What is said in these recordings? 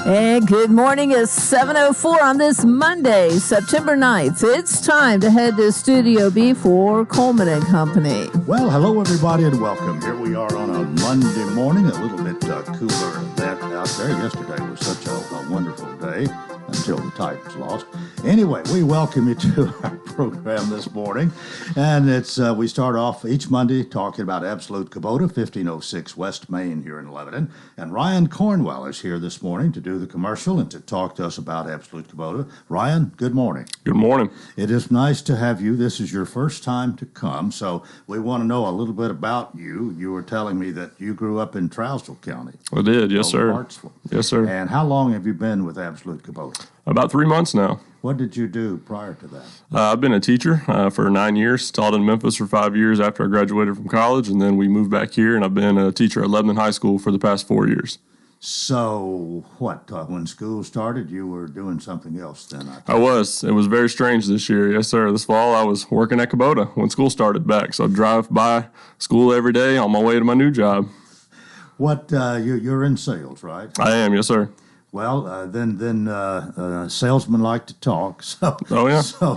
And good morning. It's 7:04 on this Monday, September 9th. It's time to head to Studio B for Coleman and Company. Well, hello, everybody, and welcome. Here we are on a Monday morning, a little bit cooler than out there. Yesterday was such a wonderful day until the Titans lost. Anyway, we welcome you to our program this morning. And we start off each Monday talking about Absolute Kubota, 1506 West Main here in Lebanon. And Ryan Cornwell is here this morning to do the commercial and to talk to us about Absolute Kubota. Ryan, good morning. Good morning. It is nice to have you. This is your first time to come, so we want to know a little bit about you. You were telling me that you grew up in Trousdale County. I did, yes, sir. Hartsville. Yes, sir. And how long have you been with Absolute Kubota? About 3 months now. What did you do prior to that? I've been a teacher for 9 years, taught in Memphis for 5 years after I graduated from college, and then we moved back here, and I've been a teacher at Lebanon High School for the past 4 years. So, when school started, you were doing something else then? I was. It was very strange this year. Yes, sir. This fall, I was working at Kubota when school started back, so I'd drive by school every day on my way to my new job. You're in sales, right? I am, yes, sir. Well, then salesmen like to talk, so oh yeah, so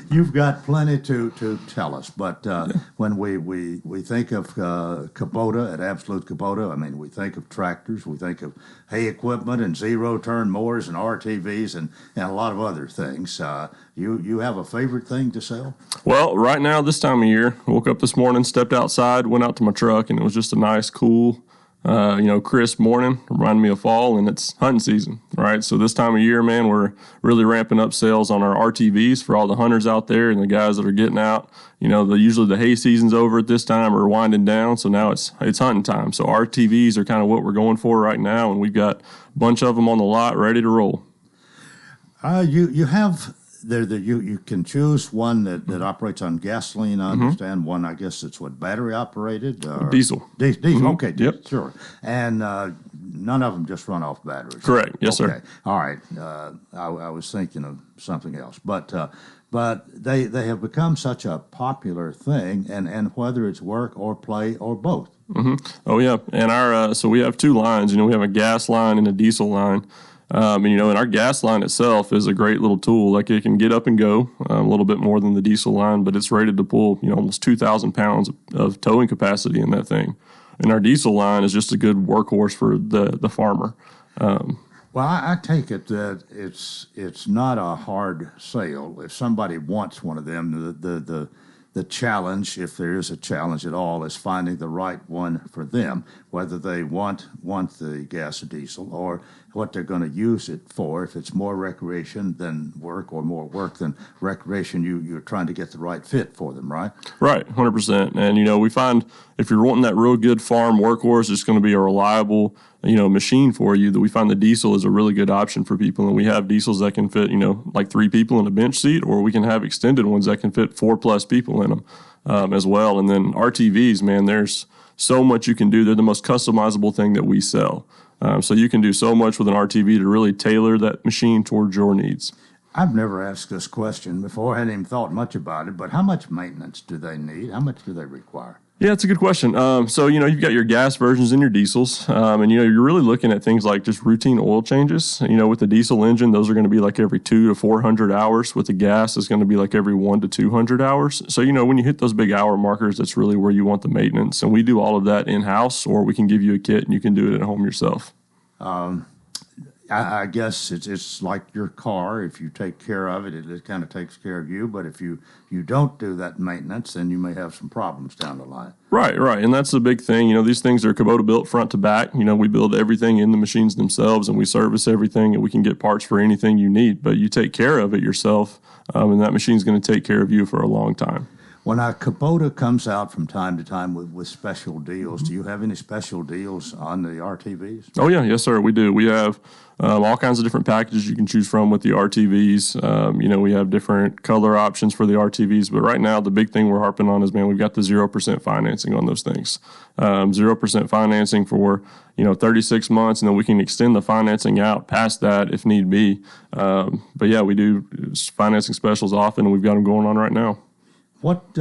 you've got plenty to tell us. But when we think of Kubota at Absolute Kubota, I mean we think of tractors, we think of hay equipment and zero-turn mowers and RTVs and a lot of other things. You have a favorite thing to sell? Well, right now this time of year, woke up this morning, stepped outside, went out to my truck, and it was just a nice, cool. Crisp morning, reminded me of fall, and it's hunting season, right? So this time of year, man, we're really ramping up sales on our RTVs for all the hunters out there and the guys that are getting out. Usually the hay season's over at this time or winding down, so now it's hunting time. So RTVs are kind of what we're going for right now, and we've got a bunch of them on the lot ready to roll. You have... You can choose one that operates on gasoline, I understand. Mm-hmm. One, I guess it's battery operated? Diesel. Diesel, mm-hmm. Okay, yep. Sure. And none of them just run off batteries. Correct, yes, okay. Sir. All right. I was thinking of something else. But they have become such a popular thing, and whether it's work or play or both. Mm-hmm. Oh, yeah. And so we have two lines. We have a gas line and a diesel line. And our gas line itself is a great little tool. Like it can get up and go a little bit more than the diesel line, but it's rated to pull, almost 2,000 pounds of towing capacity in that thing. And our diesel line is just a good workhorse for the farmer. Well, I take it that it's not a hard sale. If somebody wants one of them, the challenge, if there is a challenge at all, is finding the right one for them, whether they want the gas or diesel or what they're going to use it for. If it's more recreation than work or more work than recreation, you're trying to get the right fit for them, right? Right, 100%. And, we find if you're wanting that real good farm workhorse, it's going to be a reliable, machine for you, that we find the diesel is a really good option for people. And we have diesels that can fit, like 3 people in a bench seat, or we can have extended ones that can fit 4+ people in them as well. And then RTVs, man, there's so much you can do. They're the most customizable thing that we sell. So you can do so much with an RTV to really tailor that machine towards your needs. I've never asked this question before. I hadn't even thought much about it, but how much maintenance do they need? How much do they require? Yeah, it's a good question. So, you've got your gas versions and your diesels, and, you're really looking at things like just routine oil changes. With the diesel engine, those are going to be like every 200 to 400 hours. With the gas, it's going to be like every 100 to 200 hours. So, when you hit those big hour markers, that's really where you want the maintenance. And we do all of that in-house, or we can give you a kit and you can do it at home yourself. I guess it's like your car. If you take care of it, it kind of takes care of you. But if you don't do that maintenance, then you may have some problems down the line. Right. And that's the big thing. These things are Kubota built front to back. We build everything in the machines themselves, and we service everything, and we can get parts for anything you need. But you take care of it yourself, and that machine's going to take care of you for a long time. When a Kubota comes out from time to time with special deals, do you have any special deals on the RTVs? Oh, yeah. Yes, sir. We do. We have all kinds of different packages you can choose from with the RTVs. We have different color options for the RTVs. But right now, the big thing we're harping on is, man, we've got the 0% financing on those things. 0% financing for, 36 months, and then we can extend the financing out past that if need be. But, yeah, we do financing specials often, and we've got them going on right now. What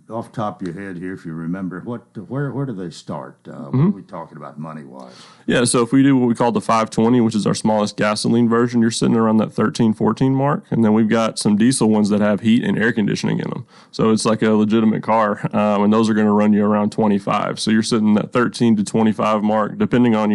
off the top of your head here, if you remember, where do they start? What are we talking about money-wise? Yeah, so if we do what we call the 520, which is our smallest gasoline version, you're sitting around that 13, 14 mark. And then we've got some diesel ones that have heat and air conditioning in them. So it's like a legitimate car, and those are going to run you around 25. So you're sitting that 13 to 25 mark, depending on,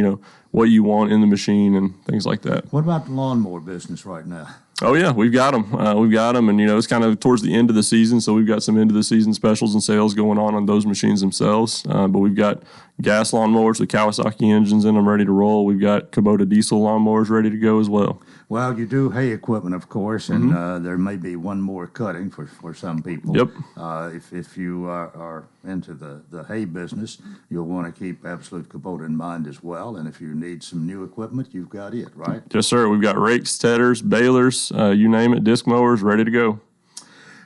what you want in the machine and things like that. What about the lawnmower business right now? Oh, yeah, we've got them. And, it's kind of towards the end of the season, so we've got some end-of-the-season specials and sales going on those machines themselves. But we've got gas lawnmowers with Kawasaki engines in them ready to roll. We've got Kubota diesel lawnmowers ready to go as well. Well, you do hay equipment, of course, and there may be one more cutting for some people. Yep. If you are into the hay business, you'll want to keep Absolute Kubota in mind as well. And if you need some new equipment, you've got it, right? Yes, sir. We've got rakes, tedders, balers, you name it, disc mowers, ready to go.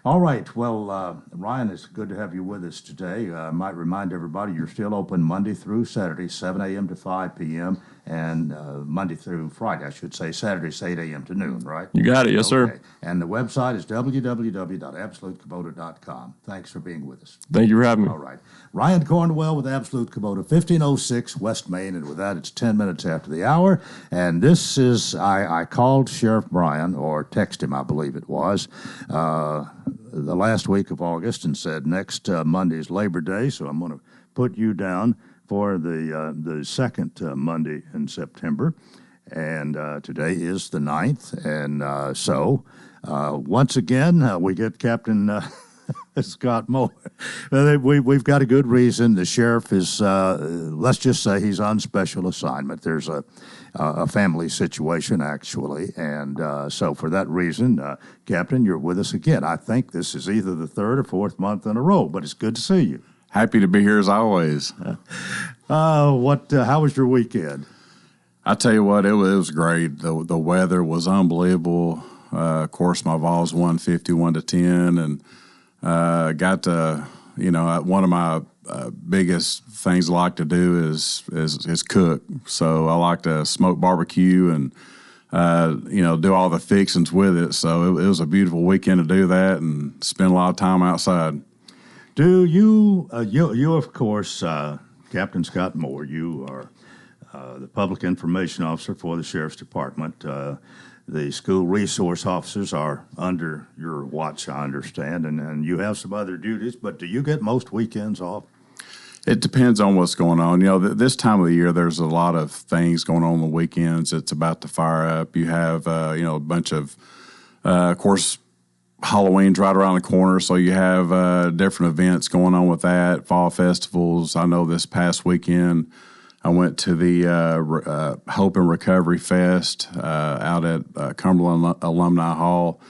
All right. Well, Ryan, it's good to have you with us today. I might remind everybody you're still open Monday through Saturday, 7 a.m. to 5 p.m., and Monday through Friday, I should say, Saturdays, 8 a.m. to noon, right? You got it. Yes, sir. And the website is www.absolutekubota.com. Thanks for being with us. Thank you for having me. All right. Ryan Cornwell with Absolute Kubota, 1506 West Main, and with that, it's 10 minutes after the hour. And this is, I called Sheriff Bryan, or texted him, I believe it was, the last week of August and said next Monday is Labor Day, so I'm going to put you down for the second Monday in September. And today is the 9th. And so once again, we get Captain Scott Moore. We've got a good reason. The sheriff is, let's just say he's on special assignment. There's a family situation, actually. And so for that reason, Captain, you're with us again. I think this is either the third or fourth month in a row, but it's good to see you. Happy to be here as always. How was your weekend? I tell you what, it was great. The weather was unbelievable. Of course, my Vols won 51-10, and got to, one of my biggest things I like to do is cook. So I like to smoke barbecue and do all the fixings with it. So it was a beautiful weekend to do that and spend a lot of time outside. Do you, of course, Captain Scott Moore, you are the Public Information Officer for the Sheriff's Department. The school resource officers are under your watch, I understand, and you have some other duties, but do you get most weekends off? It depends on what's going on. This time of the year, there's a lot of things going on the weekends. It's about to fire up. You have, a bunch of course, Halloween's right around the corner, so you have different events going on with that, fall festivals. I know this past weekend I went to the Hope and Recovery Fest out at Cumberland Alumni Hall.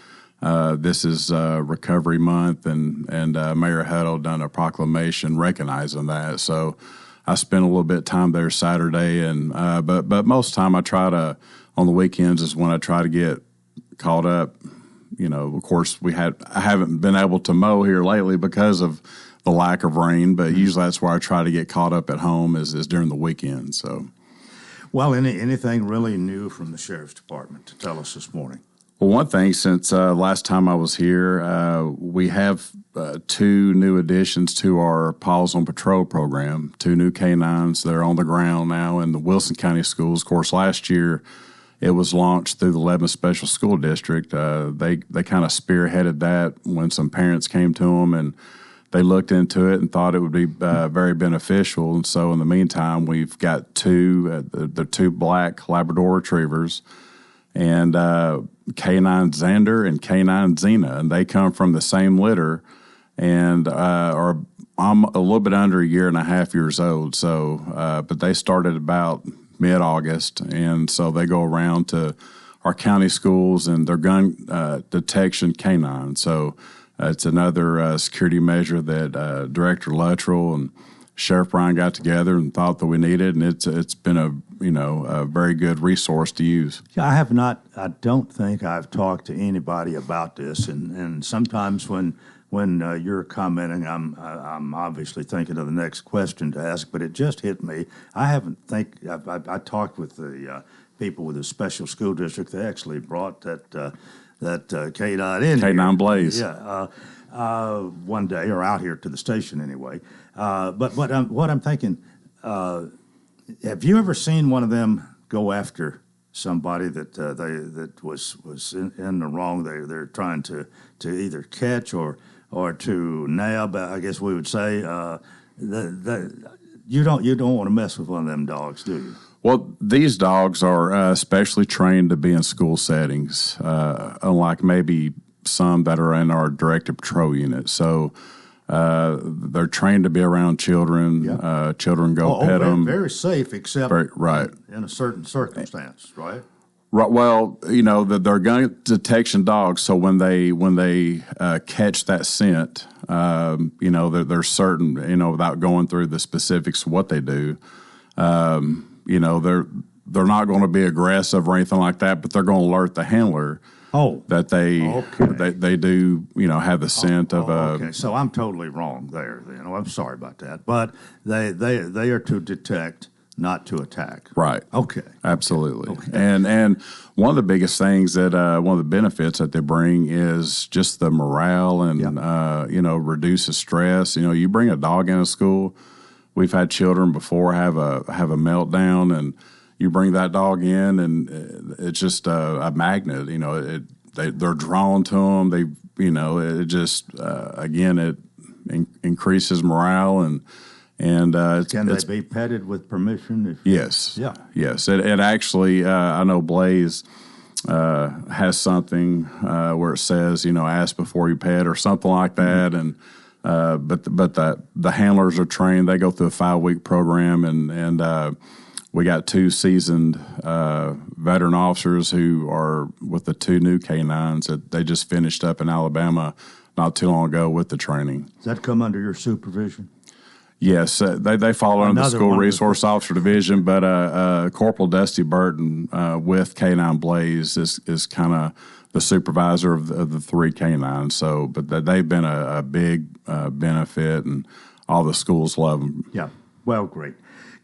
This is Recovery Month, and Mayor Huddle done a proclamation recognizing that. So I spent a little bit of time there Saturday, and but most of the time I try to, on the weekends is when I try to get caught up. Of course, I haven't been able to mow here lately because of the lack of rain, but usually that's where I try to get caught up at home is during the weekend. So, well, anything really new from the Sheriff's Department to tell us this morning? Well, one thing, since last time I was here, we have 2 new additions to our Paws on Patrol program, 2 new canines. They're on the ground now in the Wilson County schools. Of course, last year it was launched through the 11th Special School District. They kind of spearheaded that when some parents came to them, and they looked into it and thought it would be very beneficial. And so in the meantime, we've got 2, the 2 black Labrador Retrievers, and K9 Xander and K9 Xena, and they come from the same litter and are I'm a little bit under a year and a half years old. So, but they started about mid-August, and so they go around to our county schools, and they're gun detection canine. So it's another security measure that Director Luttrell and Sheriff Bryan got together and thought that we needed, and it's been a very good resource to use. Yeah, I don't think I've talked to anybody about this, and sometimes when you're commenting, I'm obviously thinking of the next question to ask, but it just hit me. I talked with the people with a special school district. They actually brought that K9 in K9 here. Blaze. Yeah, one day, or out here to the station anyway. But what I'm thinking, have you ever seen one of them go after somebody that was in the wrong? They're trying to either catch or to nab, I guess we would say. You don't want to mess with one of them dogs, do you? Well, these dogs are specially trained to be in school settings, unlike maybe some that are in our directed patrol unit. So they're trained to be around children. Yeah. Children go pet them. Very safe, except right. in a certain circumstance, right? Right. Well, they're gun detection dogs, so when they catch that scent, they're certain, without going through the specifics of what they do, they're not going to be aggressive or anything like that, but they're going to alert the handler. That they do, have the scent of a. Okay, so I'm totally wrong there. I'm sorry about that, but they are to detect, not to attack. Right. Okay. Absolutely. Okay. And one of the biggest things that one of the benefits that they bring is just the morale and reduces stress. You bring a dog into school. We've had children before have a meltdown, and you bring that dog in, and it's just a magnet. They're drawn to them. It just it increases morale and can they be petted with permission? Yes. Yeah. Yes. It actually. I know Blaze has something where it says ask before you pet or something like that, and. But the handlers are trained. They go through a 5-week program, and we got 2 seasoned veteran officers who are with the 2 new K9s that they just finished up in Alabama not too long ago with the training. Does that come under your supervision? Yes, they fall under the School Resource Officer Division, but Corporal Dusty Burton with K9 Blaze is kind of the supervisor of the 3 K9s. So, but they've been a big benefit, and all the schools love them. Yeah, well, great.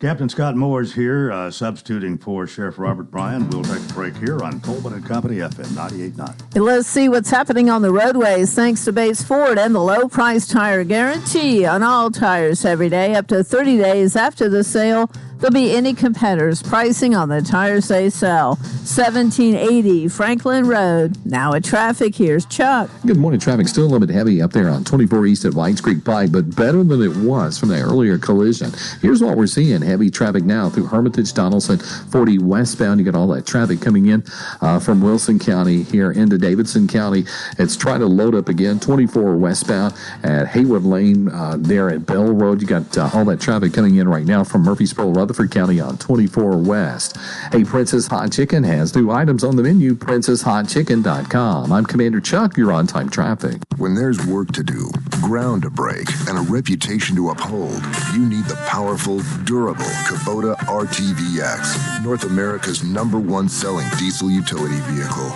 Captain Scott Moore is here, substituting for Sheriff Robert Bryan. We'll take a break here on Coleman and Company, FM 98.9. Let's see what's happening on the roadways thanks to Bates Ford and the low price tire guarantee on all tires every day up to 30 days after the sale. There'll be any competitors pricing on the tires they sell. 1780 Franklin Road. Now at traffic, here's Chuck. Good morning. Traffic still a little bit heavy up there on 24 East at Whites Creek Pike, but better than it was from that earlier collision. Here's what we're seeing. Heavy traffic now through Hermitage, Donaldson, 40 westbound. You got all that traffic coming in from Wilson County here into Davidson County. It's trying to load up again. 24 westbound at Haywood Lane there at Bell Road. You got all that traffic coming in right now from Murfreesboro, Rutherford County on 24 West. Hey, Princess Hot Chicken has new items on the menu. PrincessHotChicken.com. I'm Commander Chuck. You're on time traffic. When there's work to do, ground to break, and a reputation to uphold, you need the powerful, durable Kubota RTVX, North America's #1 selling diesel utility vehicle.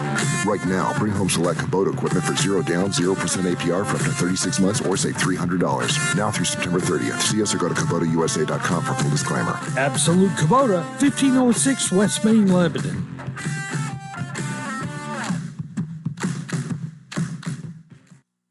Right now, bring home select Kubota equipment for $0 down, 0% APR for up to 36 months, or save $300. Now through September 30th. See us or go to KubotaUSA.com for full disclaimer. Absolute Kubota, 1506 West Main, Lebanon.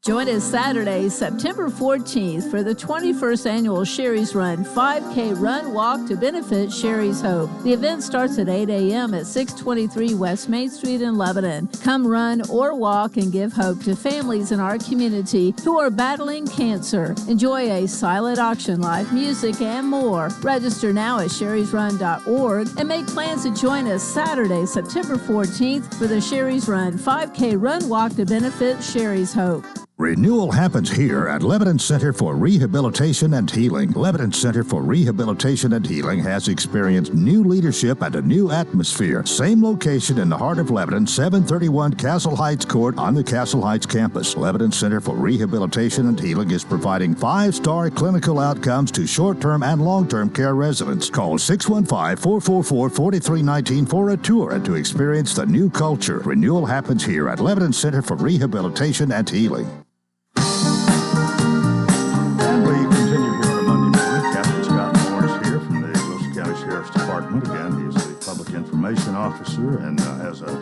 Join us Saturday, September 14th for the 21st annual Sherry's Run 5K Run Walk to benefit Sherry's Hope. The event starts at 8 a.m. at 623 West Main Street in Lebanon. Come run or walk and give hope to families in our community who are battling cancer. Enjoy a silent auction, live music, and more. Register now at sherrysrun.org and make plans to join us Saturday, September 14th for the Sherry's Run 5K Run Walk to benefit Sherry's Hope. Renewal happens here at Lebanon Center for Rehabilitation and Healing. Lebanon Center for Rehabilitation and Healing has experienced new leadership and a new atmosphere. Same location in the heart of Lebanon, 731 Castle Heights Court on the Castle Heights campus. Lebanon Center for Rehabilitation and Healing is providing 5-star clinical outcomes to short-term and long-term care residents. Call 615-444-4319 for a tour and to experience the new culture. Renewal happens here at Lebanon Center for Rehabilitation and Healing. Officer officer and has a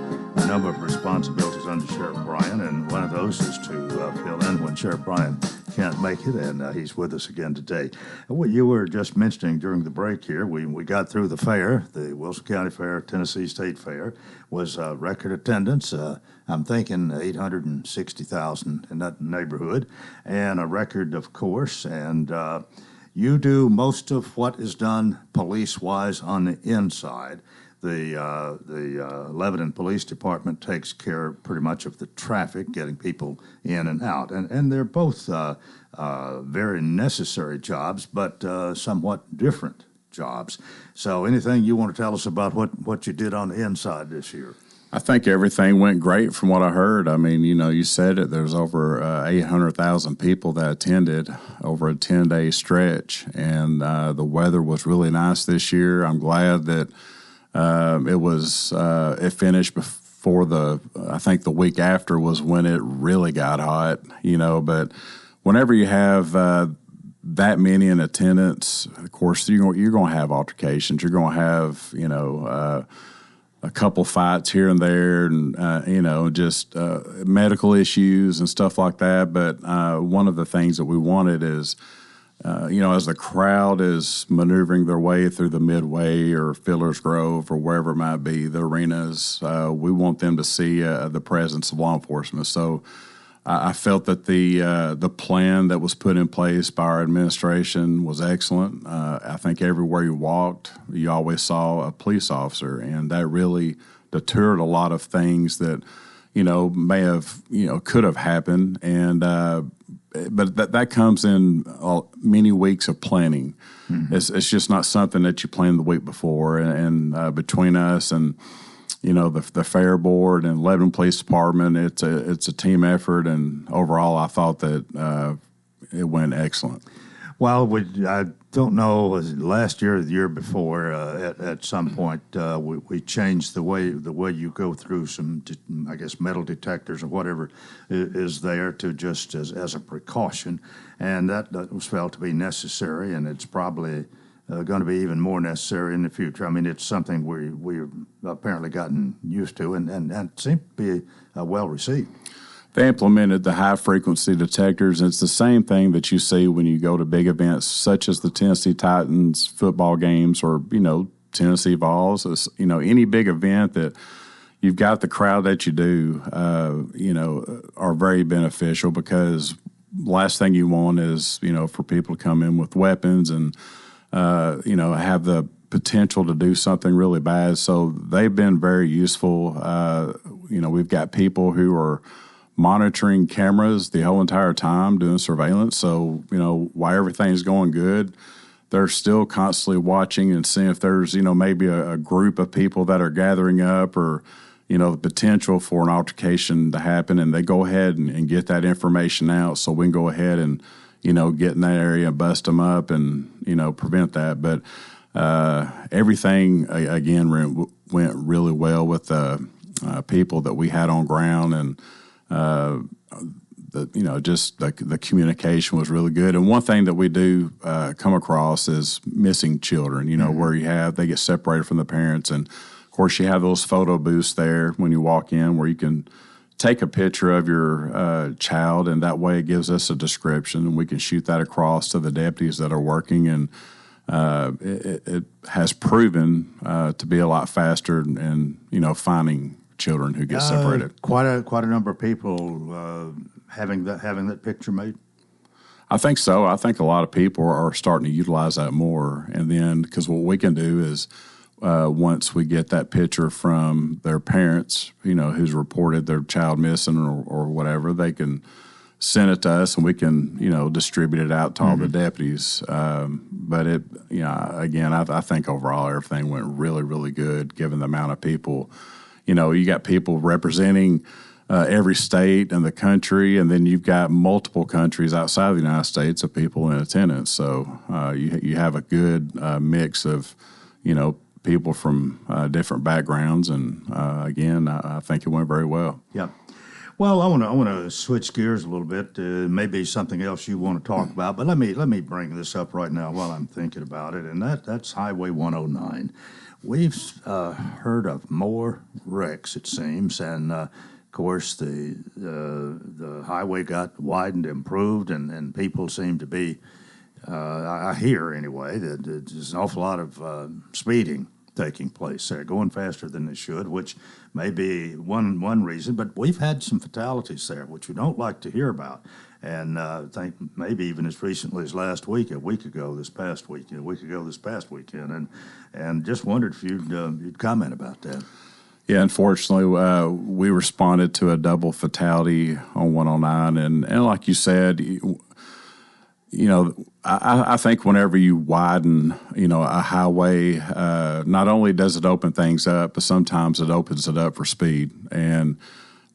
number of responsibilities under Sheriff Bryan, and one of those is to fill in when Sheriff Bryan can't make it, and he's with us again today. What you were just mentioning during the break here, we got through the fair, the Wilson County Fair, Tennessee State Fair, was record attendance. I'm thinking 860,000 in that neighborhood, and a record, of course, and you do most of what is done police-wise on the inside. The Lebanon Police Department takes care pretty much of the traffic, getting people in and out. And they're both very necessary jobs, but somewhat different jobs. So anything you want to tell us about what you did on the inside this year? I think everything went great from what I heard. I mean, you said it. There's over 800,000 people that attended over a 10-day stretch, and the weather was really nice this year. I'm glad that it finished before I think the week after was when it really got hot, but whenever you have that many in attendance, of course, you're going to have altercations. You're going to have, a couple fights here and there and, just medical issues and stuff like that. But one of the things that we wanted is, as the crowd is maneuvering their way through the Midway or Fiddler's Grove or wherever it might be, the arenas, we want them to see the presence of law enforcement. So I felt that the plan that was put in place by our administration was excellent. I think everywhere you walked, you always saw a police officer, and that really deterred a lot of things that, may have, could have happened. And but that comes in many weeks of planning. Mm-hmm. It's just not something that you plan the week before. And between us and the Fair Board and Lebanon Police Department, it's a team effort, and overall, I thought that it went excellent. Well, I don't know, was it last year or the year before, at some point, we changed the way you go through some, I guess, metal detectors or whatever is there to just as a precaution, and that was felt to be necessary, and it's probably going to be even more necessary in the future. I mean, it's something we've apparently gotten used to and seemed to be well received. They implemented the high-frequency detectors, and it's the same thing that you see when you go to big events such as the Tennessee Titans football games or, Tennessee Vols. Any big event that you've got the crowd that you do, are very beneficial, because last thing you want is, for people to come in with weapons and, have the potential to do something really bad. So they've been very useful. We've got people who are monitoring cameras the whole entire time, doing surveillance. So, while everything's going good, they're still constantly watching and seeing if there's, maybe a group of people that are gathering up or, the potential for an altercation to happen. And they go ahead and get that information out so we can go ahead and, get in that area and bust them up and, prevent that. But everything, again, went really well with the people that we had on ground, and the communication was really good. And one thing that we do come across is missing children, mm-hmm. where they get separated from the parents. And, of course, you have those photo booths there when you walk in where you can take a picture of your child, and that way it gives us a description, and we can shoot that across to the deputies that are working. And it has proven to be a lot faster in finding children who get separated. Quite a number of people having that picture made. I think so. I think a lot of people are starting to utilize that more, and then because what we can do is once we get that picture from their parents, who's reported their child missing or whatever, they can send it to us, and we can distribute it out to all the deputies. But again, I think overall everything went really, really good given the amount of people. You got people representing every state in the country, and then you've got multiple countries outside of the United States of people in attendance. So you have a good mix of, people from different backgrounds, and again, I think it went very well. Yeah. Well, I want to switch gears a little bit. Maybe something else you want to talk about, but let me bring this up right now while I'm thinking about it, and that's Highway 109. we've heard of more wrecks, it seems, and of course the highway got widened, improved, and people seem to be. I hear anyway that there's an awful lot of speeding taking place there, going faster than they should, which may be one reason. But we've had some fatalities there, which we don't like to hear about. And I think maybe even as recently as last week, a week ago this past weekend, and just wondered if you'd comment about that. Yeah, unfortunately, we responded to a double fatality on 109, and like you said, I think whenever you widen, a highway, not only does it open things up, but sometimes it opens it up for speed. And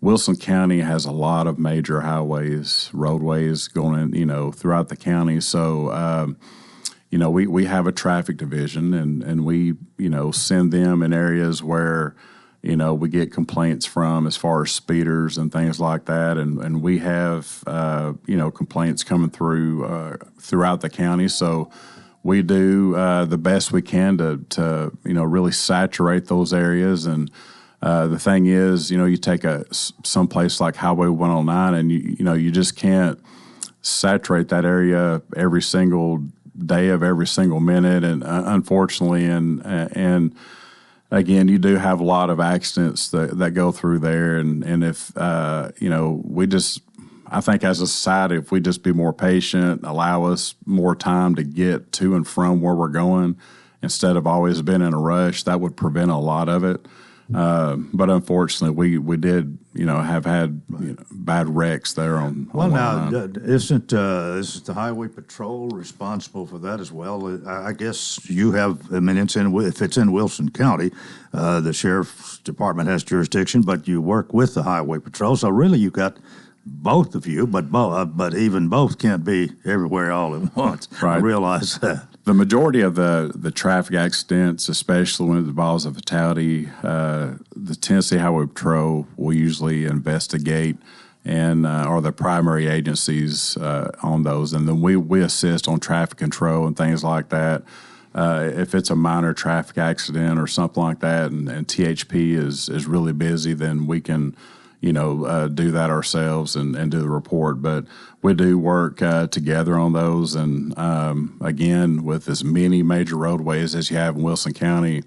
Wilson County has a lot of major highways, roadways going in, throughout the county. So, we have a traffic division, and we, send them in areas where, we get complaints from as far as speeders and things like that. And we have, complaints coming throughout the county. So we do the best we can to really saturate those areas. And the thing is, you take some place like Highway 109 and, you just can't saturate that area every single day of every single minute. And unfortunately, and again, you do have a lot of accidents that go through there, and if I think as a society, if we just be more patient, allow us more time to get to and from where we're going, instead of always being in a rush, that would prevent a lot of it. But unfortunately, we did have had bad wrecks there on. Well, now isn't the Highway Patrol responsible for that as well? I guess you have. I mean, if it's in Wilson County, the Sheriff's Department has jurisdiction, but you work with the Highway Patrol, so really you got both of you, but even both can't be everywhere all at once. Right. I realize that. The majority of the traffic accidents, especially when it involves a fatality, the Tennessee Highway Patrol will usually investigate and are the primary agencies on those. And then we assist on traffic control and things like that. If it's a minor traffic accident or something like that, and THP is really busy, then we can do that ourselves and do the report. But we do work together on those. And again, with as many major roadways as you have in Wilson County,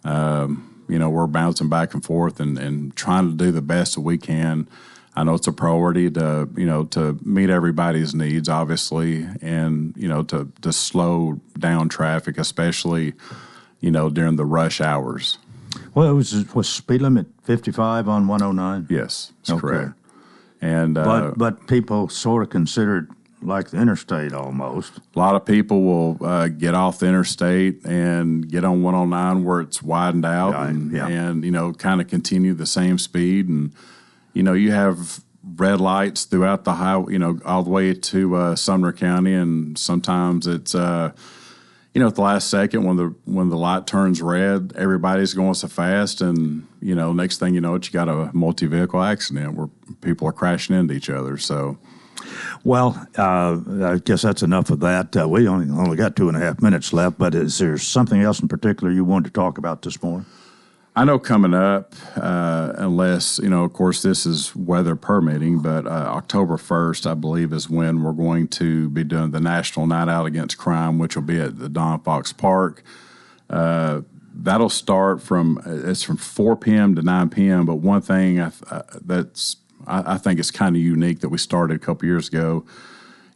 we're bouncing back and forth and trying to do the best that we can. I know it's a priority to meet everybody's needs, obviously, and, to slow down traffic, especially, during the rush hours. Well, was speed limit 55 on 109? Yes, that's correct. And but people sort of considered like the interstate almost. A lot of people will get off the interstate and get on 109 where it's widened out and kind of continue the same speed. And, you have red lights throughout the highway, all the way to Sumner County. And sometimes it's, at the last second when the light turns red, everybody's going so fast. And, next thing you know, you got a multi-vehicle accident where people are crashing into each other. So, well, I guess that's enough of that. We only got 2.5 minutes left, but is there something else in particular you wanted to talk about this morning? I know coming up, unless, of course, this is weather permitting, but October 1st, I believe, is when we're going to be doing the National Night Out Against Crime, which will be at the Don Fox Park. That'll start from 4 p.m. to 9 p.m., but one thing I think is kind of unique that we started a couple years ago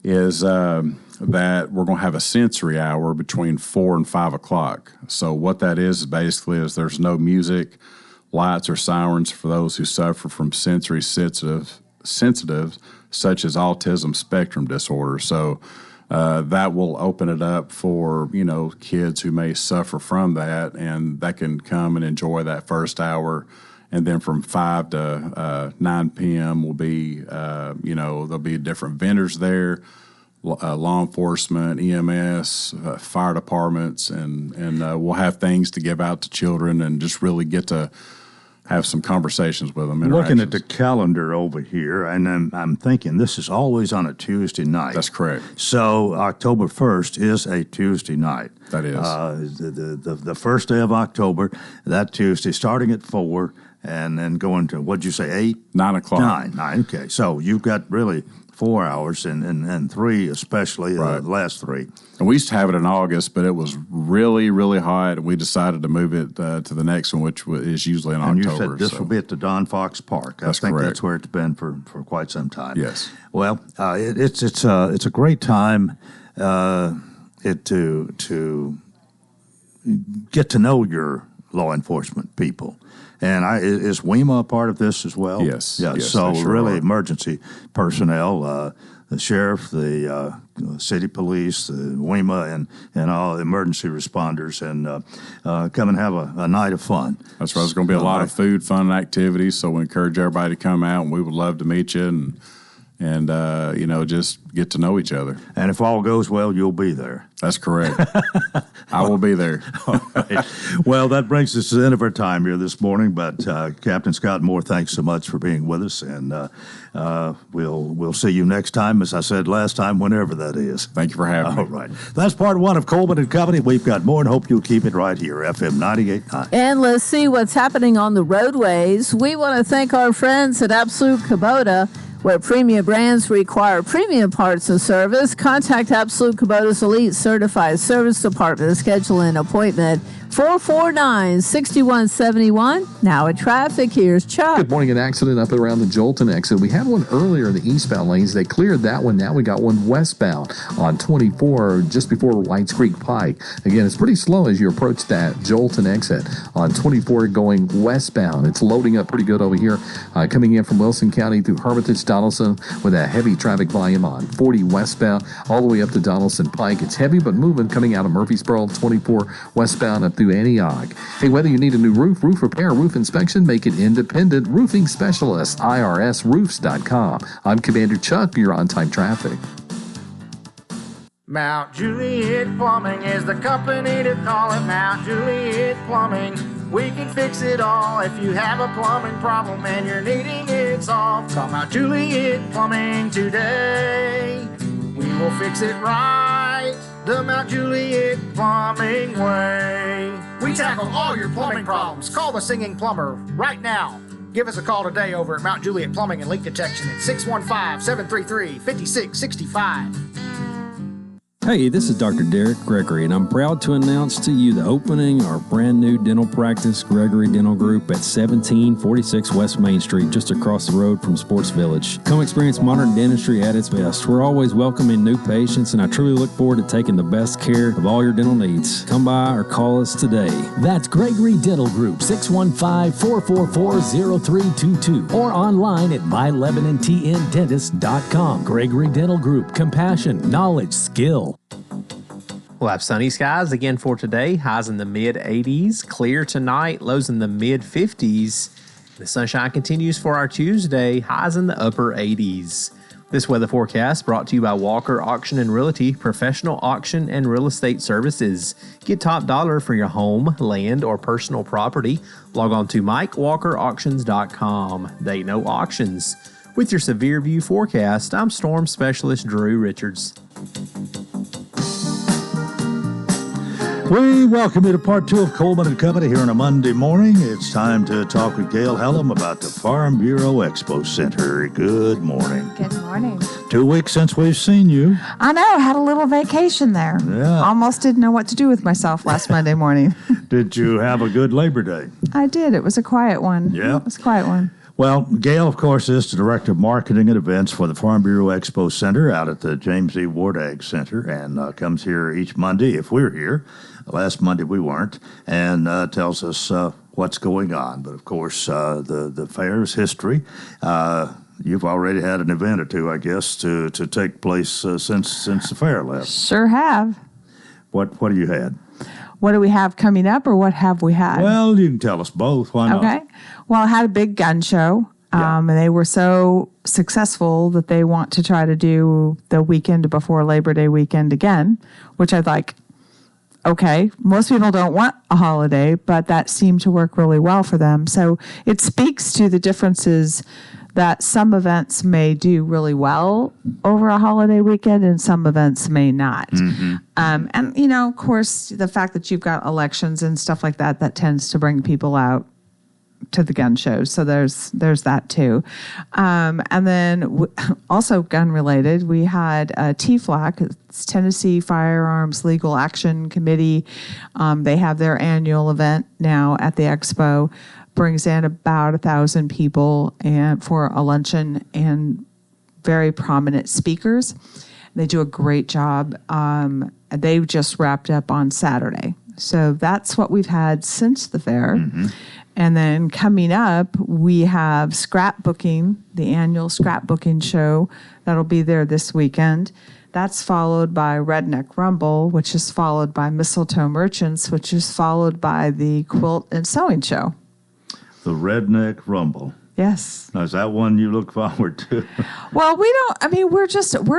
is that we're going to have a sensory hour between 4 and 5 o'clock. So what that is basically is there's no music, lights, or sirens for those who suffer from sensory sensitive such as autism spectrum disorder. So that will open it up for, kids who may suffer from that, and that can come and enjoy that first hour. And then from 5 to 9 p.m. will be, there'll be different vendors there, law enforcement, EMS, fire departments, and we'll have things to give out to children and just really get to have some conversations with them. Looking at the calendar over here, and I'm thinking this is always on a Tuesday night. That's correct. So October 1st is a Tuesday night. That is. The first day of October, that Tuesday, starting at 4 and then going to, what'd you say, 8? 9 o'clock. 9, okay. So you've got really 4 hours and 3 especially, Right. the last 3. And we used to have it in August, but it was really, really hot. We decided to move it to the next one, which is usually in And October. you said this will be at the Don Fox Park. That's I think correct. that's where it's been for quite some time. Yes. Well, it's a great time to get to know your law enforcement people. And is WEMA a part of this as well? Yes. Yeah. Yes, So they sure really, are. emergency personnel, the sheriff, the city police, the WEMA, and all emergency responders, and come and have a night of fun. That's right. There's going to be a lot of food, fun, and activities. So we encourage everybody to come out, and we would love to meet you and just get to know each other. And if all goes well, you'll be there. That's correct. I will be there. All right. Well, that brings us to the end of our time here this morning. But Captain Scott Moore, thanks so much for being with us, and we'll see you next time, as I said last time, whenever that is. Thank you for having me. All right. That's part 1 of Coleman and Company. We've got more, and hope you'll keep it right here, FM 98.9. And let's see what's happening on the roadways. We want to thank our friends at Absolute Kubota. Where premium brands require premium parts and service, contact Absolute Kubota's Elite Certified Service Department to schedule an appointment. 449-6171. Now at traffic, here's Chuck. Good morning. An accident up around the Jolton exit. We had one earlier in the eastbound lanes. They cleared that one. Now we got one westbound on 24 just before Whites Creek Pike. Again, it's pretty slow as you approach that Jolton exit on 24 going westbound. It's loading up pretty good over here, coming in from Wilson County through Hermitage, Donaldson, with a heavy traffic volume on 40 westbound all the way up to Donaldson Pike. It's heavy but moving coming out of Murfreesboro, 24 westbound up through Antioch. Hey, whether you need a new roof repair, roof inspection, make it independent. Roofing specialist, irsroofs.com. I'm Commander Chuck. You're on time traffic. Mount Juliet Plumbing is the company to call it. Mount Juliet Plumbing. We can fix it all. If you have a plumbing problem and you're needing it solved, call Mount Juliet Plumbing today. We will fix it right the Mount Juliet Plumbing way. We tackle all your plumbing problems. Call the Singing Plumber right now. Give us a call today over at Mount Juliet Plumbing and Leak Detection at 615-733-5665. Hey, this is Dr. Derek Gregory, and I'm proud to announce to you the opening of our brand new dental practice, Gregory Dental Group, at 1746 West Main Street, just across the road from Sports Village. Come experience modern dentistry at its best. We're always welcoming new patients, and I truly look forward to taking the best care of all your dental needs. Come by or call us today. That's Gregory Dental Group, 615-444-0322, or online at myLebanonTNDentist.com. Gregory Dental Group, compassion, knowledge, skill. We'll have sunny skies again for today. Highs in the mid-80s. Clear tonight. Lows in the mid-50s. The sunshine continues for our Tuesday. Highs in the upper 80s. This weather forecast brought to you by Walker Auction and Realty, professional auction and real estate services. Get top dollar for your home, land, or personal property. Log on to MikeWalkerAuctions.com. They know auctions. With your Severe View forecast, I'm Storm Specialist Drew Richards. We welcome you to part 2 of Coleman and Company here on a Monday morning. It's time to talk with Gail Hellum about the Farm Bureau Expo Center. Good morning. Good morning. 2 weeks since we've seen you. I know. I had a little vacation there. Yeah. Almost didn't know what to do with myself last Monday morning. Did you have a good Labor Day? I did. It was a quiet one. Yeah. It was a quiet one. Well, Gail, of course, is the Director of Marketing and Events for the Farm Bureau Expo Center out at the James E. Ward Ag Center, and comes here each Monday if we're here. Last Monday we weren't, and tells us what's going on. But, of course, the fair's history. You've already had an event or two, I guess, to take place since the fair left. Sure have. What have you had? What do we have coming up, or what have we had? Well, you can tell us both. Why not? Okay. Well, I had a big gun show. And they were so successful that they want to try to do the weekend before Labor Day weekend again, which I'd like, okay, most people don't want a holiday, but that seemed to work really well for them. So it speaks to the differences that some events may do really well over a holiday weekend and some events may not. And, of course, the fact that you've got elections and stuff like that, that tends to bring people out to the gun shows. So there's that too. And then also gun related, we had TFLAC, it's Tennessee Firearms Legal Action Committee. They have their annual event now at the expo. Brings in about 1,000 people and for a luncheon and very prominent speakers. They do a great job. They just wrapped up on Saturday. So that's what we've had since the fair. And then coming up, we have scrapbooking, the annual scrapbooking show that'll be there this weekend. That's followed by Redneck Rumble, which is followed by Mistletoe Merchants, which is followed by the Quilt and Sewing Show. The Redneck Rumble. Yes. Now, is that one you look forward to? Well, we're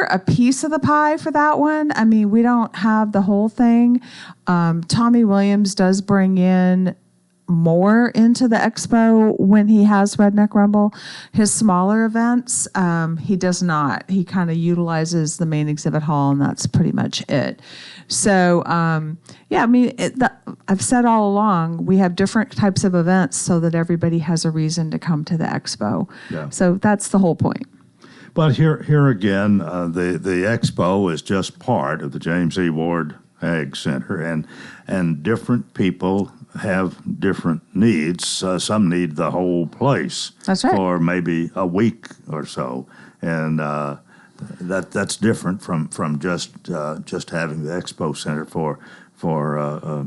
a piece of the pie for that one. I mean, we don't have the whole thing. Tommy Williams does bring in more into the expo when he has Redneck Rumble. His smaller events, he does not. He kind of utilizes the main exhibit hall, and that's pretty much it. So, I've said all along, we have different types of events so that everybody has a reason to come to the expo. Yeah. So that's the whole point. But here again, the expo is just part of the James E. Ward Ag Center, and different people have different needs. Some need the whole place. That's right. For maybe a week or so, and that's different from just having the expo center for a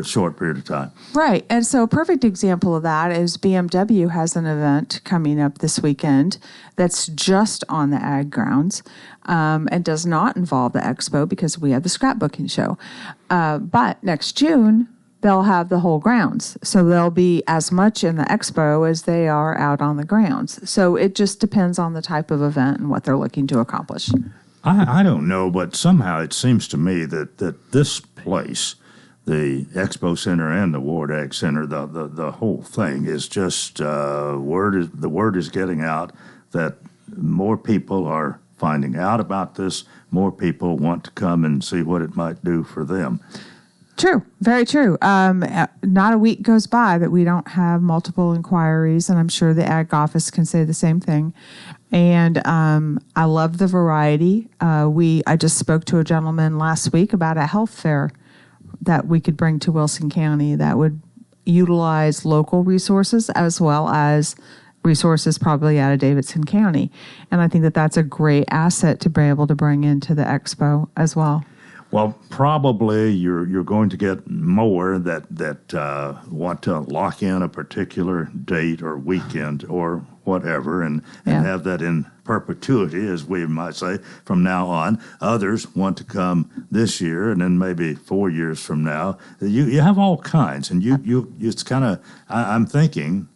short period of time. Right. And so a perfect example of that is BMW has an event coming up this weekend that's just on the ag grounds and does not involve the expo because we have the scrapbooking show. But next June, they'll have the whole grounds. So they'll be as much in the expo as they are out on the grounds. So it just depends on the type of event and what they're looking to accomplish. I don't know, but somehow it seems to me that this place, the Expo Center and the Ward Ag Center, the whole thing is just the word is getting out that more people are finding out about this. More people want to come and see what it might do for them. True. Very true. Not a week goes by that we don't have multiple inquiries, and I'm sure the ag office can say the same thing. And I love the variety. I just spoke to a gentleman last week about a health fair that we could bring to Wilson County that would utilize local resources as well as resources probably out of Davidson County. And I think that that's a great asset to be able to bring into the expo as well. Well, probably you're going to get more that want to lock in a particular date or weekend or whatever and have that in perpetuity, as we might say, from now on. Others want to come this year and then maybe 4 years from now. You have all kinds, and it's kind of, I'm thinking,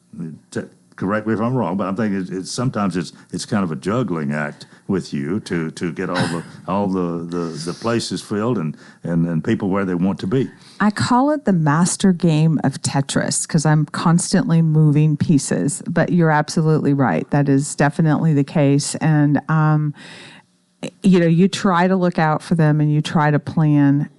correct me if I'm wrong, but I'm thinking sometimes it's kind of a juggling act with you to get all the places filled and people where they want to be. I call it the master game of Tetris because I'm constantly moving pieces. But you're absolutely right. That is definitely the case. And you try to look out for them and you try to plan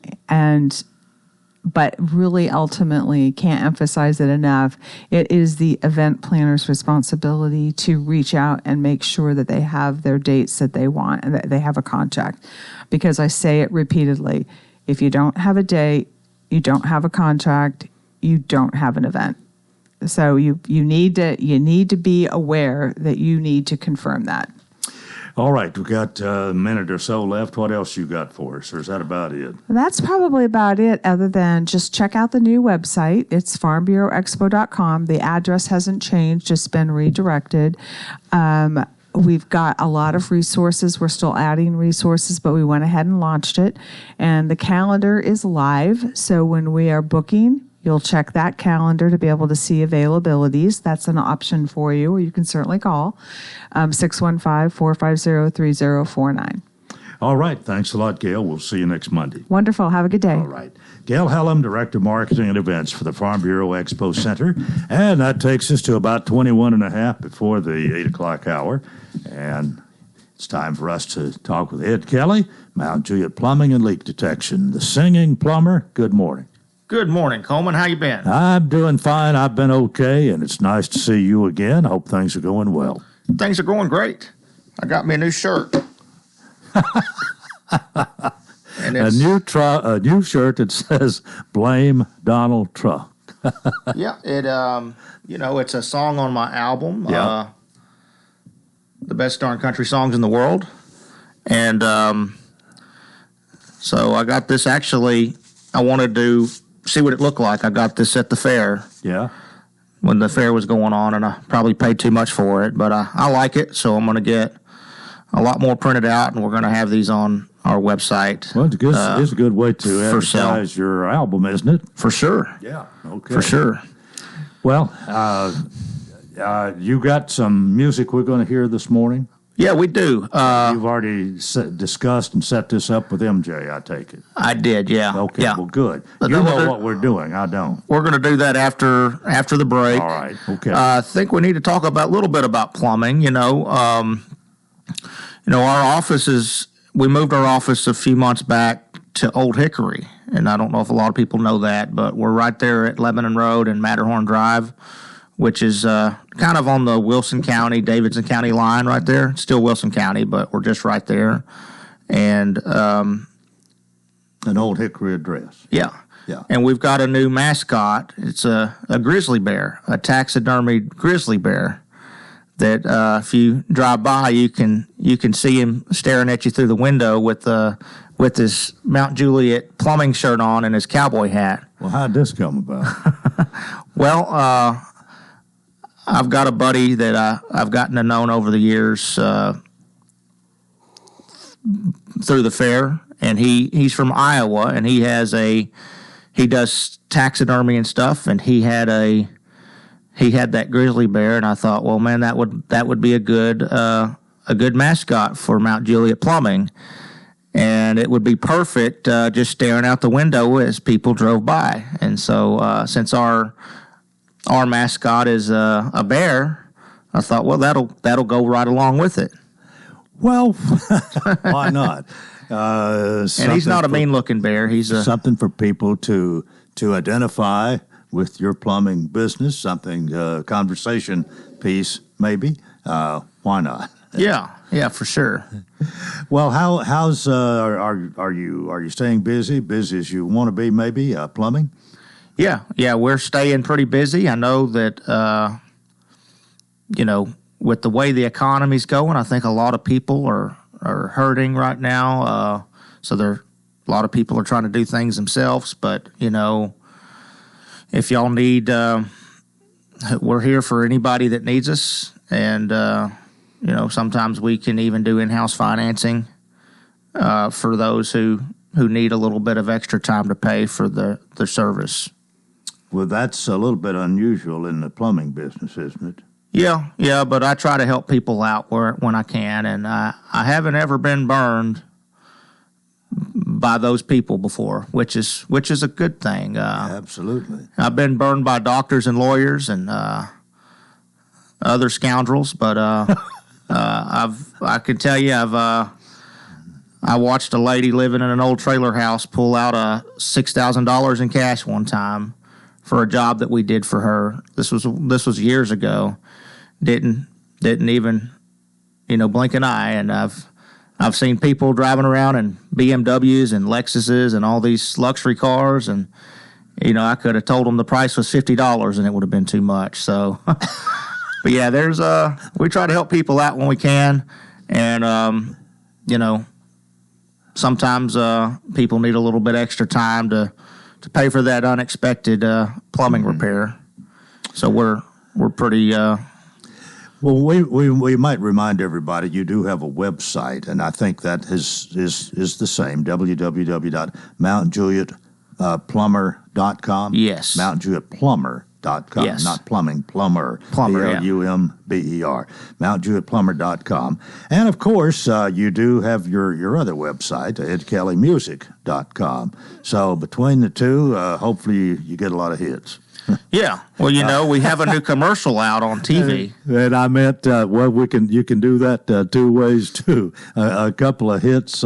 but really ultimately can't emphasize it enough. It is the event planner's responsibility to reach out and make sure that they have their dates that they want and that they have a contract. Because I say it repeatedly, if you don't have a date, you don't have a contract, you don't have an event. So you need to be aware that you need to confirm that. All right, we've got a minute or so left. What else you got for us, or is that about it? That's probably about it, other than just check out the new website. It's farmbureauexpo.com. The address hasn't changed, just been redirected. We've got a lot of resources. We're still adding resources, but we went ahead and launched it. And the calendar is live, so when we are booking, you'll check that calendar to be able to see availabilities. That's an option for you, or you can certainly call 615-450-3049. All right. Thanks a lot, Gail. We'll see you next Monday. Wonderful. Have a good day. All right. Gail Hellam, Director of Marketing and Events for the Farm Bureau Expo Center. And that takes us to about 21 and a half before the 8 o'clock hour. And it's time for us to talk with Ed Kelly, Mount Juliet Plumbing and Leak Detection. The singing plumber, good morning. Good morning, Coleman. How you been? I'm doing fine. I've been okay, and it's nice to see you again. I hope things are going well. Things are going great. I got me a new shirt. And a new shirt that says "Blame Donald Trump." Yeah, it's a song on my album, Yeah. The Best Darn Country Songs in the World, and so I got this. Actually, I wanted to see what it looked like. I got this at the fair. Yeah. When the fair was going on, and I probably paid too much for it, but I like it, so I'm going to get a lot more printed out, and we're going to have these on our website. Well, it's a good way to advertise your album, isn't it? For sure. Yeah. Okay. For sure. Well, you got some music we're going to hear this morning? Yeah, we do. You've already discussed and set this up with MJ, I take it. I did, yeah. Okay, yeah. well, good. But you know what we're doing. I don't. We're going to do that after the break. All right, okay. I think we need to talk a little bit about plumbing. Our office we moved our office a few months back to Old Hickory, and I don't know if a lot of people know that, but we're right there at Lebanon Road and Matterhorn Drive, which is kind of on the Wilson County, Davidson County line right there. It's still Wilson County, but we're just right there. And an Old Hickory address. Yeah. Yeah. And we've got a new mascot. It's a grizzly bear, a taxidermied grizzly bear that if you drive by, you can see him staring at you through the window with his Mount Juliet plumbing shirt on and his cowboy hat. Well, how'd this come about? Well, I've got a buddy that I've gotten to know over the years through the fair, and he's from Iowa, and he does taxidermy and stuff, and he had that grizzly bear, and I thought, well, man, that would be a good mascot for Mount Juliet Plumbing, and it would be perfect just staring out the window as people drove by, and so since our mascot is a bear, I thought, well, that'll go right along with it. Well, why not? And he's not a mean-looking bear. He's something for people to identify with your plumbing business. Something conversation piece, maybe. Why not? Yeah, for sure. Well, how's are you staying busy as you want to be? Maybe plumbing. Yeah, we're staying pretty busy. I know that, with the way the economy's going, I think a lot of people are hurting right now. So a lot of people are trying to do things themselves. But, if y'all need, we're here for anybody that needs us. And, sometimes we can even do in-house financing for those who need a little bit of extra time to pay for the service. Well, that's a little bit unusual in the plumbing business, isn't it? Yeah, but I try to help people out when I can, and I haven't ever been burned by those people before, which is a good thing. Absolutely. I've been burned by doctors and lawyers and other scoundrels, but I can tell you, I watched a lady living in an old trailer house pull out $6,000 in cash one time for a job that we did for her. This was years ago. Didn't even blink an eye, and I've seen people driving around in BMWs and Lexuses and all these luxury cars, and I could have told them the price was $50 and it would have been too much. So, but yeah, we try to help people out when we can, and sometimes people need a little bit extra time to pay for that unexpected plumbing repair. So we're pretty. Well, we might remind everybody you do have a website, and I think that is the same, www.mountjulietplumber.com. Yes. MountJewettPlumber.com, Yes. not plumbing, plumber. Plumber, yeah. PLUMBER. MountJewettPlumber.com. And of course, you do have your other website, EdKellyMusic.com. So between the two, hopefully you get a lot of hits. Yeah. Well, we have a new commercial out on TV. And I meant, you can do that two ways too. A couple of hits,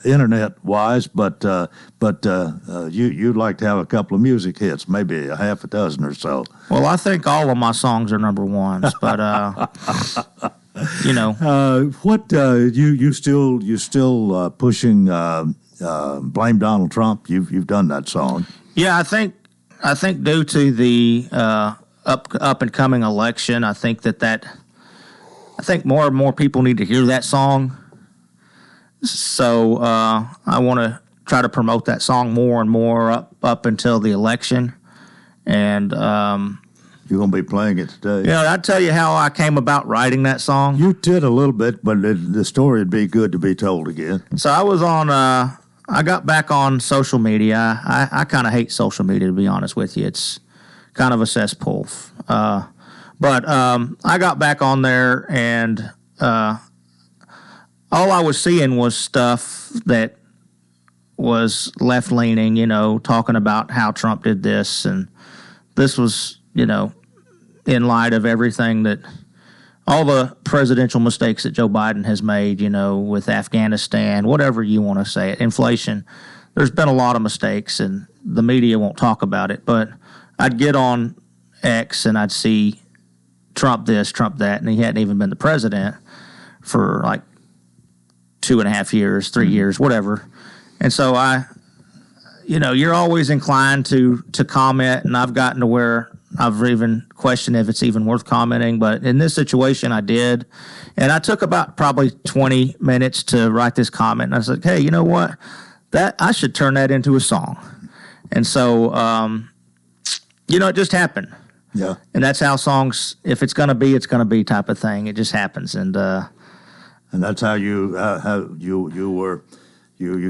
internet wise, but you'd like to have a couple of music hits, maybe a half a dozen or so. Well, I think all of my songs are number ones, but what you still pushing? Blame Donald Trump. You've done that song. Yeah, I think due to the up and coming election, I think more and more people need to hear that song. So I want to try to promote that song more and more up until the election. And you're going to be playing it today. Yeah, I'll tell you how I came about writing that song. You did a little bit, but the story would be good to be told again. So I was on. I got back on social media. I kind of hate social media, to be honest with you. It's kind of a cesspool. But I got back on there, and all I was seeing was stuff that was left-leaning, talking about how Trump did this. And this was, in light of everything all the presidential mistakes that Joe Biden has made, with Afghanistan, whatever you want to say it, inflation. There's been a lot of mistakes, and the media won't talk about it. But I'd get on X, and I'd see Trump this, Trump that, and he hadn't even been the president for like 2.5 years, 3 years, whatever. And so you're always inclined to comment, and I've gotten to where I've even questioned if it's even worth commenting, but in this situation, I did. And I took about probably 20 minutes to write this comment. And I was like, hey, you know what? I should turn that into a song. And so, it just happened. Yeah. And that's how songs, if it's going to be, it's going to be type of thing. It just happens. And that's how you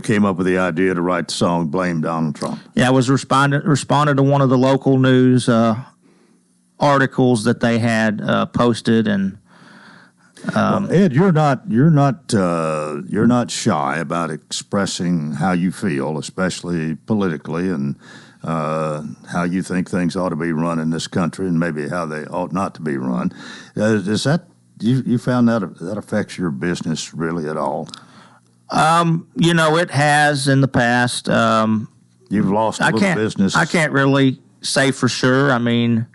came up with the idea to write the song "Blame Donald Trump." Yeah, I was responded to one of the local news articles that they had posted, and Ed, you're not shy about expressing how you feel, especially politically, and how you think things ought to be run in this country, and maybe how they ought not to be run. Is that you found that affects your business really at all? It has in the past. You've lost a little business. I can't really say for sure. I mean,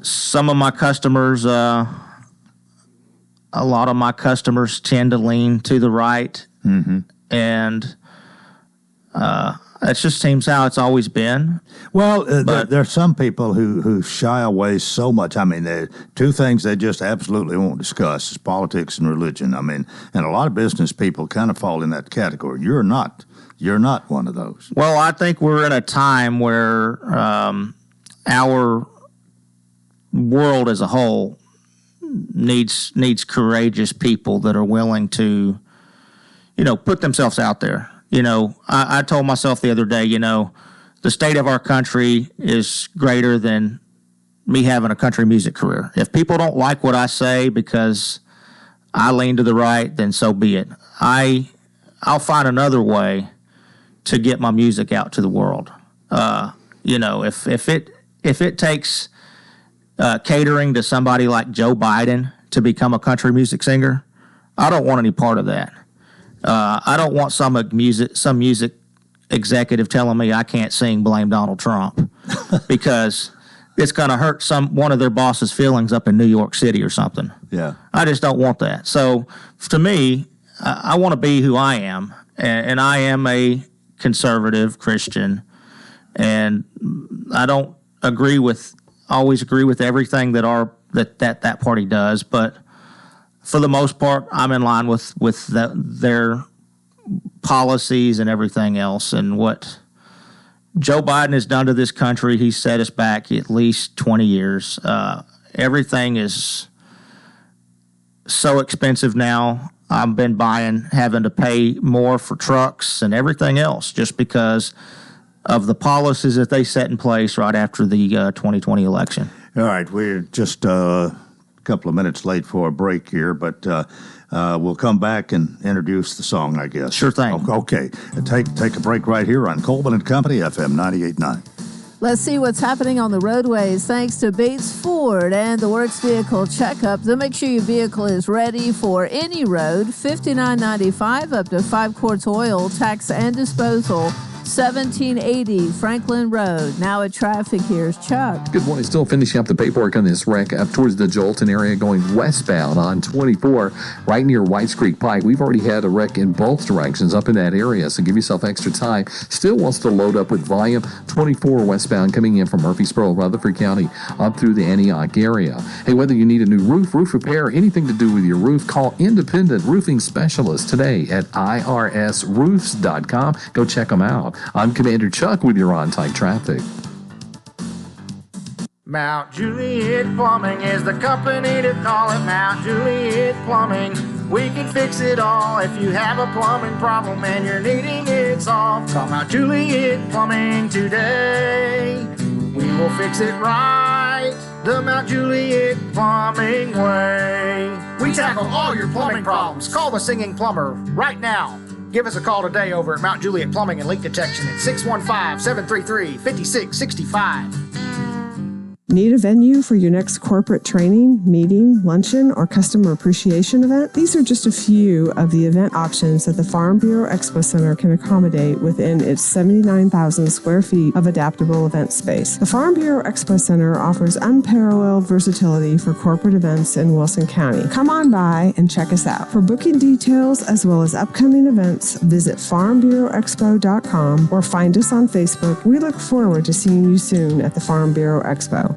some of my customers, a lot of my customers tend to lean to the right, and that just seems how it's always been. Well, there are some people who shy away so much. I mean, there are two things they just absolutely won't discuss: is politics and religion. I mean, and a lot of business people kind of fall in that category. You're not one of those. Well, I think we're in a time where our world as a whole needs courageous people that are willing to, put themselves out there. I told myself the other day, the state of our country is greater than me having a country music career. If people don't like what I say because I lean to the right, then so be it. I'll find another way to get my music out to the world. If it takes catering to somebody like Joe Biden to become a country music singer, I don't want any part of that. I don't want some music executive telling me I can't sing "Blame Donald Trump" because it's going to hurt one of their boss's feelings up in New York City or something. Yeah, I just don't want that. So to me, I want to be who I am, and I am a conservative Christian, and I don't always agree with everything that party does, but for the most part, I'm in line with their policies and everything else. And what Joe Biden has done to this country, he's set us back at least 20 years. Everything is so expensive now. I've been having to pay more for trucks and everything else just because the policies that they set in place right after the 2020 election. All right, we're just a couple of minutes late for a break here, but we'll come back and introduce the song, I guess. Sure thing. Okay, take a break right here on Coleman and Company, FM 98.9. Let's see what's happening on the roadways thanks to Bates Ford and the Works Vehicle Checkup. They'll make sure your vehicle is ready for any road. $59.95 up to 5 quarts oil, tax and disposal. 1780 Franklin Road. Now at traffic, here's Chuck. Good morning. Still finishing up the paperwork on this wreck up towards the Jolton area going westbound on 24 right near Whites Creek Pike. We've already had a wreck in both directions up in that area, so give yourself extra time. Still wants to load up with volume. 24 westbound coming in from Murfreesboro, Rutherford County up through the Antioch area. Hey, whether you need a new roof repair, anything to do with your roof, call Independent Roofing Specialists today at irsroofs.com. Go check them out. I'm Commander Chuck with your on-time traffic. Mount Juliet Plumbing is the company to call it. Mount Juliet Plumbing, we can fix it all. If you have a plumbing problem and you're needing it solved, call Mount Juliet Plumbing today. We will fix it right the Mount Juliet Plumbing way. We tackle all your plumbing problems. Call the Singing Plumber right now. Give us a call today over at Mount Juliet Plumbing and Leak Detection at 615-733-5665. Need a venue for your next corporate training, meeting, luncheon, or customer appreciation event? These are just a few of the event options that the Farm Bureau Expo Center can accommodate within its 79,000 square feet of adaptable event space. The Farm Bureau Expo Center offers unparalleled versatility for corporate events in Wilson County. Come on by and check us out. For booking details as well as upcoming events, visit farmbureauexpo.com or find us on Facebook. We look forward to seeing you soon at the Farm Bureau Expo.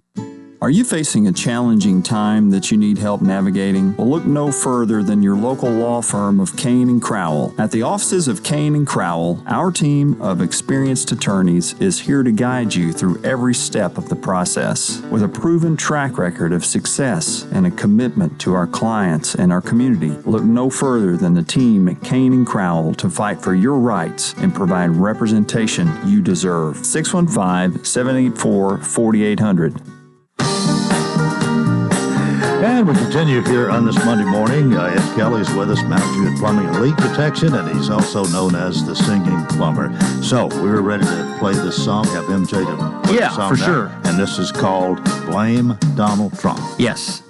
Are you facing a challenging time that you need help navigating? Well, look no further than your local law firm of Kane and Crowell. At the offices of Kane and Crowell, our team of experienced attorneys is here to guide you through every step of the process. With a proven track record of success and a commitment to our clients and our community, look no further than the team at Kane and Crowell to fight for your rights and provide representation you deserve. 615-784-4800. And we continue here on this Monday morning. Ed Kelly's with us, Mount Juliet Plumbing and Leak Detection, and he's also known as the Singing Plumber. So we were ready to play this song, have MJ to play the song for down. sure. And this is called Blame Donald Trump. Yes.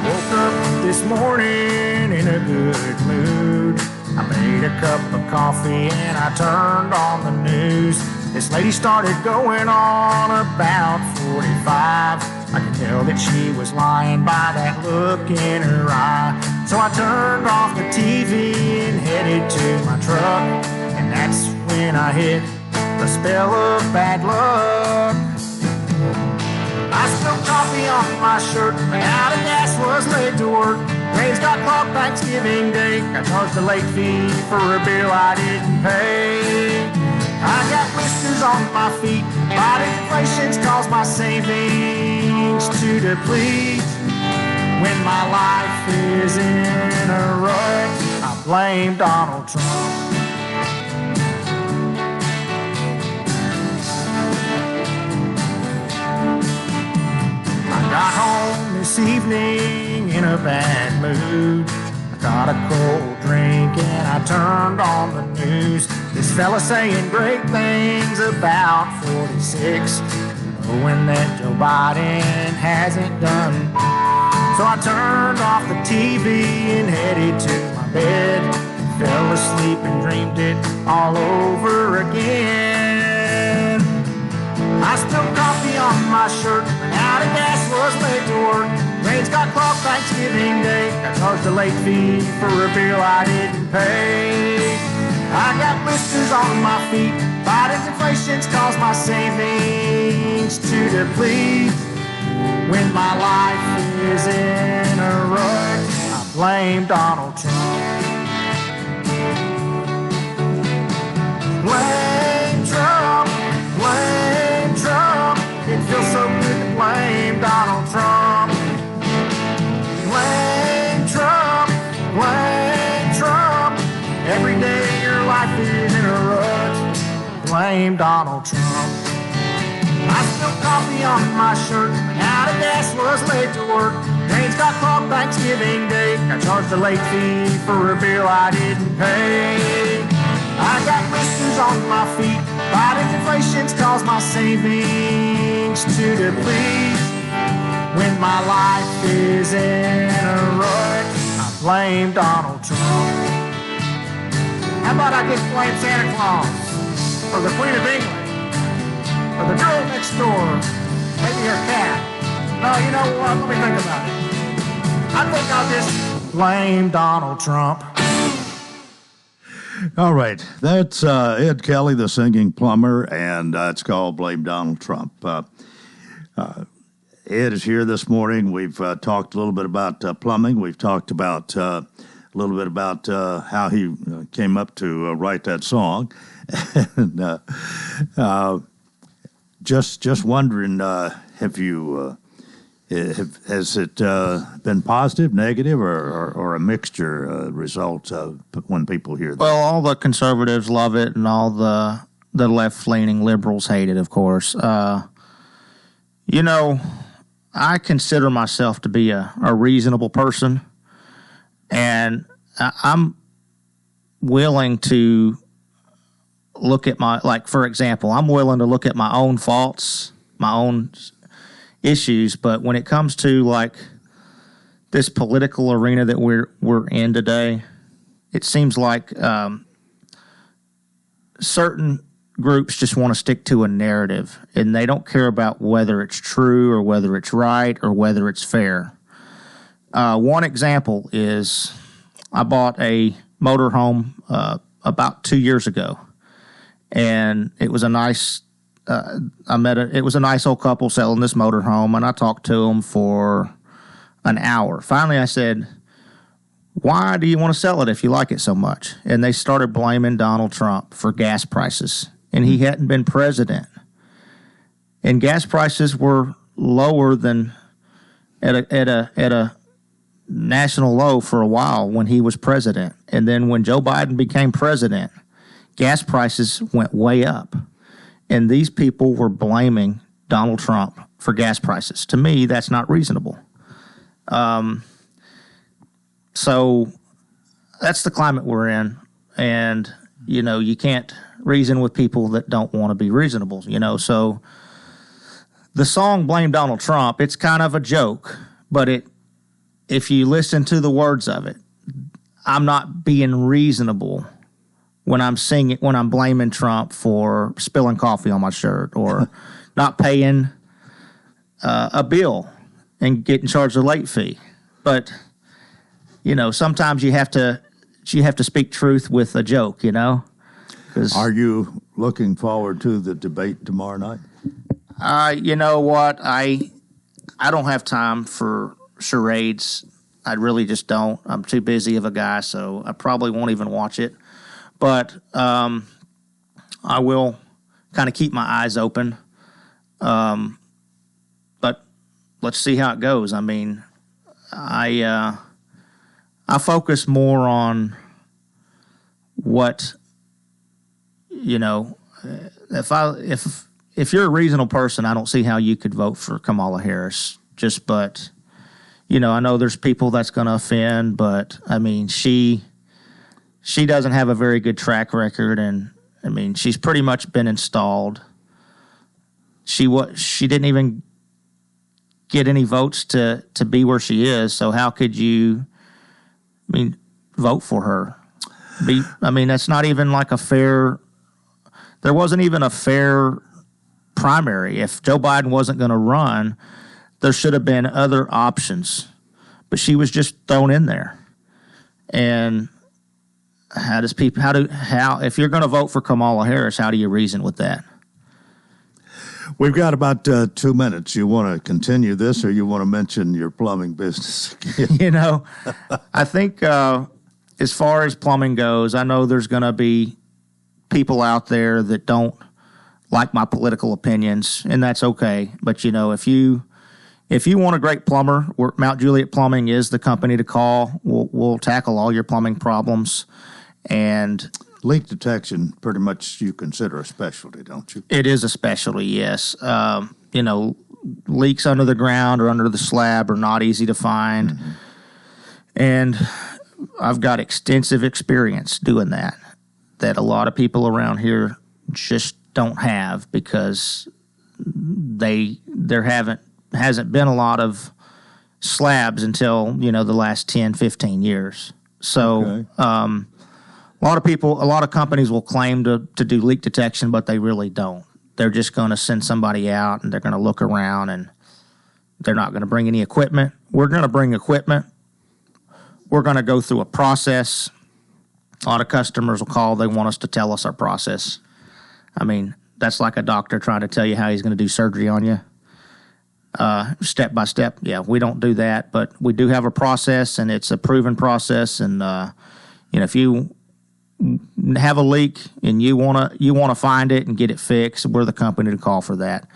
Woke up this morning in a good mood. I made a cup of coffee and I turned on the news. This lady started going on about 45. I could tell that she was lying by that look in her eye. So I turned off the TV and headed to my truck. And that's when I hit the spell of bad luck. I spilled coffee on my shirt, ran out of gas, was late to work. Trains got clocked Thanksgiving Day. I charged a late fee for a bill I didn't pay. I got blisters on my feet. Body inflation's caused my savings to deplete. When my life is in a rut, I blame Donald Trump. Got home this evening in a bad mood. I got a cold drink and I turned on the news. This fella saying great things about 46, knowing that Joe Biden hasn't done. So I turned off the TV and headed to my bed. Fell asleep and dreamed it all over again. I spilled coffee on my shirt, ran out of gas, was late to work. Trains got clocked Thanksgiving Day. I charged a late fee for a bill I didn't pay. I got blisters on my feet. Biden's inflation's caused my savings to deplete. When my life is in a rut, I blame Donald Trump. Blame Trump. Blame Trump. It feels so good to blame Donald Trump. blame Donald Trump. I spilled coffee on my shirt, out of gas, was late to work. Trains got clogged Thanksgiving Day, got charged a late fee for a bill I didn't pay. I got blisters on my feet, Biden's inflation's caused my savings to deplete. When my life is in a rut, I blame Donald Trump. How about I just blame Santa Claus, or the Queen of England, or the girl next door, maybe her cat? No, you know what? Let me think about it. I think I'll just blame Donald Trump. All right, that's Ed Kelly, the singing plumber, and it's called Blame Donald Trump. Ed is here this morning. We've talked a little bit about plumbing. We've talked about a little bit about how he came up to write that song. And just wondering, have you has it been positive, negative, or a mixture result when people hear that? Well, all the conservatives love it, and all the left-leaning liberals hate it, of course. You know, I consider myself to be a reasonable person, and I'm willing to look at for example, I'm willing to look at my own faults, my own issues, but when it comes to like this political arena that we're in today, it seems like certain groups just want to stick to a narrative, and they don't care about whether it's true or whether it's right or whether it's fair. One example is I bought a motorhome about 2 years ago, and it was a nice. It was a nice old couple selling this motorhome, and I talked to them for an hour. Finally, I said, "Why do you want to sell it if you like it so much?" And they started blaming Donald Trump for gas prices, and he hadn't been president. And gas prices were lower than at a national low for a while when he was president. And then when Joe Biden became president, gas prices went way up. And these people were blaming Donald Trump for gas prices. To me, that's not reasonable. So that's the climate we're in. And, you know, you can't reason with people that don't want to be reasonable, you know. So the song Blame Donald Trump, it's kind of a joke. But if you listen to the words of it, I'm not being reasonable when I'm singing, when I'm blaming Trump for spilling coffee on my shirt or not paying a bill and getting charged a late fee. But, you know, sometimes you have to speak truth with a joke, you know. Are you looking forward to the debate tomorrow night? You know what? I don't have time for charades. I really just don't. I'm too busy of a guy, so I probably won't even watch it. But I will kind of keep my eyes open. But let's see how it goes. I mean, I focus more on what, you know, if you're a reasonable person, I don't see how you could vote for Kamala Harris. But, you know, I know there's people that's going to offend, but I mean, she doesn't have a very good track record, and I mean, she's pretty much been installed. She didn't even get any votes to be where she is. So how could you, I mean, vote for her? That's not even like a fair. There wasn't even a fair primary. If Joe Biden wasn't going to run, there should have been other options, but she was just thrown in there. And if you're going to vote for Kamala Harris, how do you reason with that? We've got about 2 minutes. You want to continue this, or you want to mention your plumbing business again? You know, I think as far as plumbing goes, I know there's going to be people out there that don't like my political opinions, and that's okay. But, you know, if you want a great plumber, Mount Juliet Plumbing is the company to call. We'll tackle all your plumbing problems. And Leak detection, pretty much you consider a specialty, don't you? It is a specialty, yes. Leaks under the ground or under the slab are not easy to find. Mm-hmm. And I've got extensive experience doing that a lot of people around here just don't have because there hasn't been a lot of slabs until, the last 10, 15 years. So okay. A lot of companies will claim to do leak detection, but they really don't. They're just going to send somebody out and they're going to look around and they're not going to bring any equipment. We're going to bring equipment. We're going to go through a process. A lot of customers will call. They want us to tell us our process. I mean, that's like a doctor trying to tell you how he's going to do surgery on you. Step by step. Yeah, we don't do that, but we do have a process, and it's a proven process. And if you have a leak and you wanna find it and get it fixed, we're the company to call for that.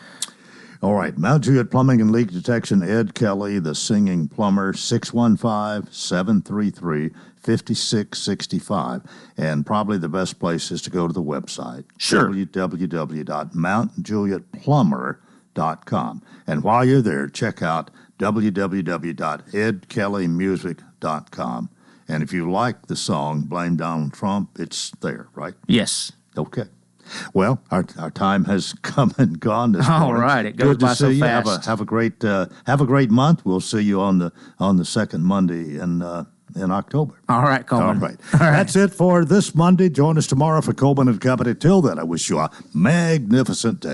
All right, Mount Juliet Plumbing and Leak Detection, Ed Kelly, the singing plumber, 615-733-5665. And probably the best place is to go to the website. Sure. www.mountjulietplumber.com. And while you're there, check out www.edkellymusic.com. And if you like the song, Blame Donald Trump, it's there, right? Yes. Okay. Well, our time has come and gone this morning. All right, it goes by so fast. Have a great month. We'll see you on the second Monday in October. All right, Coleman. All right. That's it for this Monday. Join us tomorrow for Coleman and Company. Till then, I wish you a magnificent day.